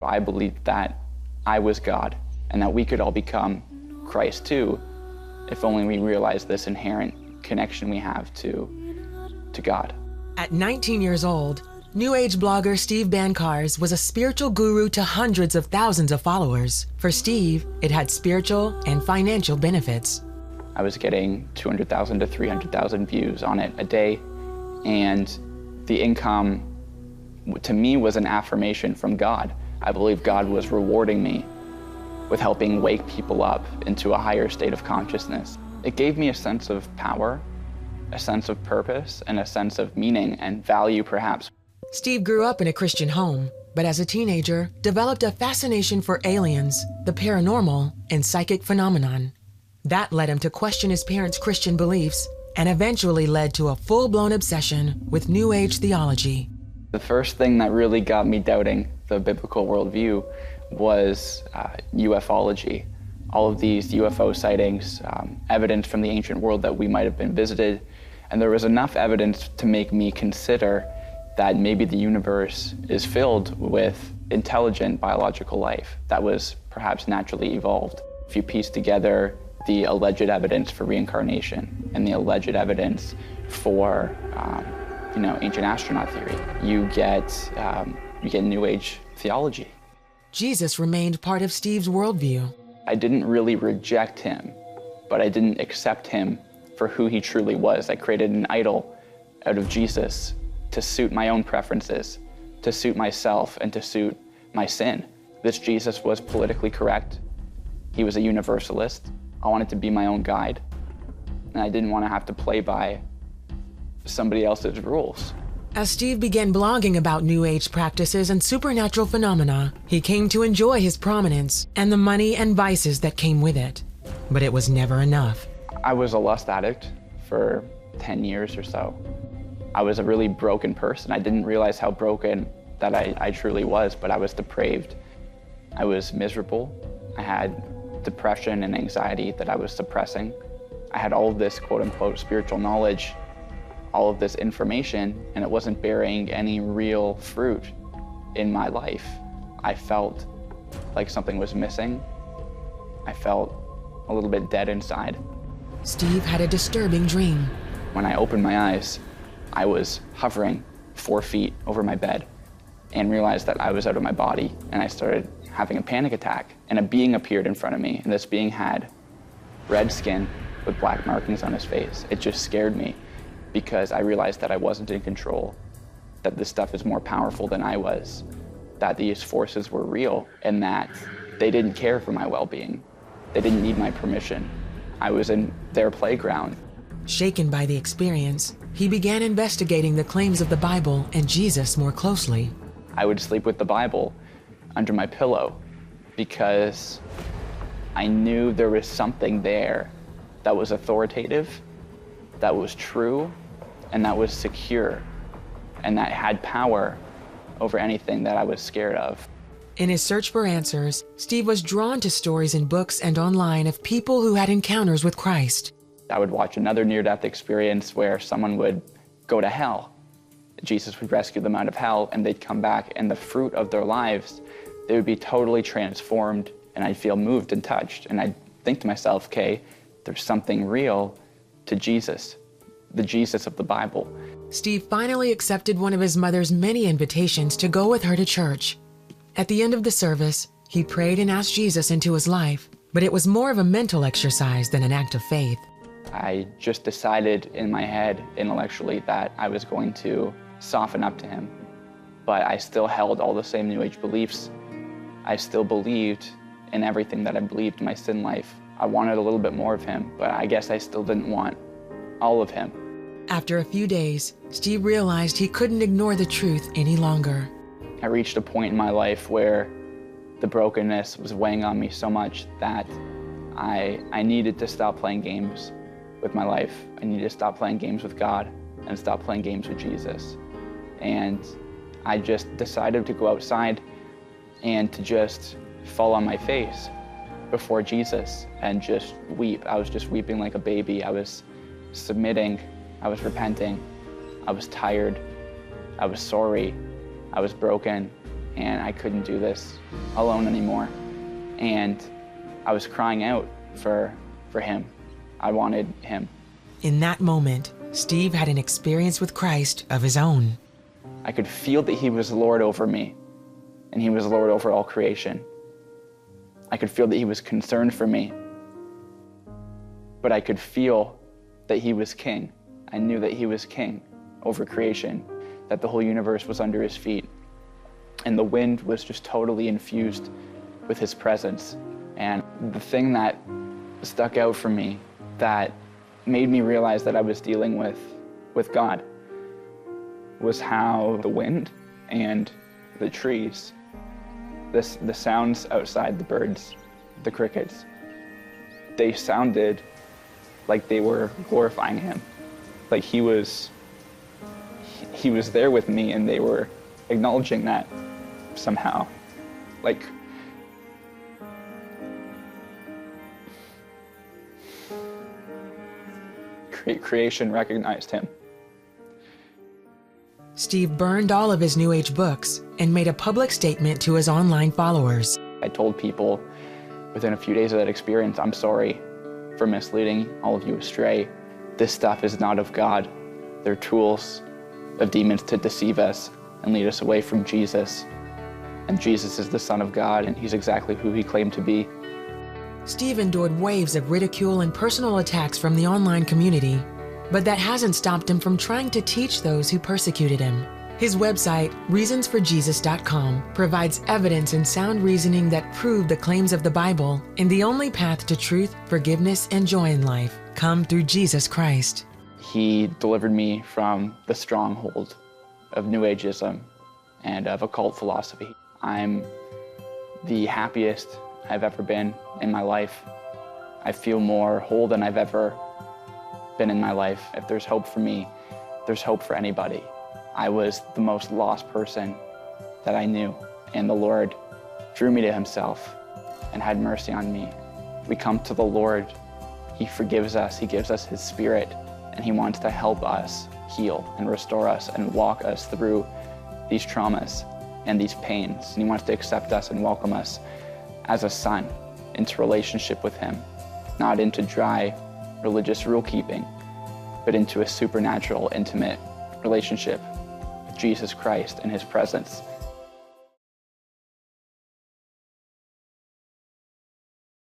I believed that I was God and that we could all become Christ too, if only we realized this inherent connection we have to God. At 19 years old, New Age blogger Steve Bancars was a spiritual guru to hundreds of thousands of followers. For Steve, it had spiritual and financial benefits. I was getting 200,000 to 300,000 views on it a day, and the income to me was an affirmation from God. I believe God was rewarding me with helping wake people up into a higher state of consciousness. It gave me a sense of power, a sense of purpose, and a sense of meaning and value, perhaps. Steve grew up in a Christian home, but as a teenager, developed a fascination for aliens, the paranormal, and psychic phenomenon. That led him to question his parents' Christian beliefs and eventually led to a full-blown obsession with New Age theology. The first thing that really got me doubting the biblical worldview was ufology. All of these UFO sightings, evidence from the ancient world that we might have been visited, and there was enough evidence to make me consider that maybe the universe is filled with intelligent biological life that was perhaps naturally evolved. If you piece together the alleged evidence for reincarnation and the alleged evidence for ancient astronaut theory, you get New Age theology. Jesus remained part of Steve's worldview. I didn't really reject him, but I didn't accept him for who he truly was. I created an idol out of Jesus to suit my own preferences, to suit myself, and to suit my sin. This Jesus was politically correct. He was a universalist. I wanted to be my own guide, and I didn't want to have to play by somebody else's rules. As Steve began blogging about New Age practices and supernatural phenomena, he came to enjoy his prominence and the money and vices that came with it. But it was never enough. I was a lust addict for 10 years or so. I was a really broken person. I didn't realize how broken that I truly was, but I was depraved. I was miserable. I had depression and anxiety that I was suppressing. I had all of this quote-unquote spiritual knowledge, all of this information, and it wasn't bearing any real fruit in my life. I felt like something was missing. I felt a little bit dead inside. Steve had a disturbing dream. When I opened my eyes, I was hovering 4 feet over my bed and realized that I was out of my body, and I started having a panic attack, and a being appeared in front of me, and this being had red skin with black markings on his face. It just scared me because I realized that I wasn't in control, that this stuff is more powerful than I was, that these forces were real, and that they didn't care for my well-being. They didn't need my permission. I was in their playground. Shaken by the experience, he began investigating the claims of the Bible and Jesus more closely. I would sleep with the Bible under my pillow because I knew there was something there that was authoritative, that was true, and that was secure, and that had power over anything that I was scared of. In his search for answers, Steve was drawn to stories in books and online of people who had encounters with Christ. I would watch another near-death experience where someone would go to hell. Jesus would rescue them out of hell, and they'd come back, and the fruit of their lives, they would be totally transformed, and I'd feel moved and touched. And I'd think to myself, okay, there's something real to Jesus, the Jesus of the Bible. Steve finally accepted one of his mother's many invitations to go with her to church. At the end of the service, he prayed and asked Jesus into his life, but it was more of a mental exercise than an act of faith. I just decided in my head, intellectually, that I was going to soften up to him. But I still held all the same New Age beliefs. I still believed in everything that I believed in my sin life. I wanted a little bit more of him, but I guess I still didn't want all of him. After a few days, Steve realized he couldn't ignore the truth any longer. I reached a point in my life where the brokenness was weighing on me so much that I needed to stop playing games with my life. I needed to stop playing games with God and stop playing games with Jesus. And I just decided to go outside and to just fall on my face before Jesus and just weep. I was just weeping like a baby. I was submitting, I was repenting, I was tired, I was sorry, I was broken, and I couldn't do this alone anymore. And I was crying out for him. I wanted him. In that moment, Steve had an experience with Christ of his own. I could feel that he was Lord over me, and he was Lord over all creation. I could feel that he was concerned for me, but I could feel that he was king. I knew that he was king over creation, that the whole universe was under his feet. And the wind was just totally infused with his presence. And the thing that stuck out for me, that made me realize that I was dealing with God, was how the wind and the trees, the sounds outside, the birds, the crickets, they sounded like they were glorifying him. Like he was there with me, and they were acknowledging that somehow. Like, creation recognized him. Steve burned all of his New Age books and made a public statement to his online followers. I told people within a few days of that experience, I'm sorry for misleading all of you astray. This stuff is not of God. They're tools of demons to deceive us and lead us away from Jesus. And Jesus is the Son of God, and he's exactly who he claimed to be. Steve endured waves of ridicule and personal attacks from the online community, but that hasn't stopped him from trying to teach those who persecuted him. His website, reasonsforjesus.com, provides evidence and sound reasoning that prove the claims of the Bible and the only path to truth, forgiveness, and joy in life come through Jesus Christ. He delivered me from the stronghold of New Ageism and of occult philosophy. I'm the happiest I've ever been in my life. I feel more whole than I've ever been in my life. If there's hope for me, there's hope for anybody. I was the most lost person that I knew, and the Lord drew me to himself and had mercy on me. We come to the Lord, he forgives us, he gives us his Spirit, and he wants to help us heal and restore us and walk us through these traumas and these pains. And he wants to accept us and welcome us as a son into relationship with him, not into dry religious rule keeping, but into a supernatural, intimate relationship with Jesus Christ and his presence.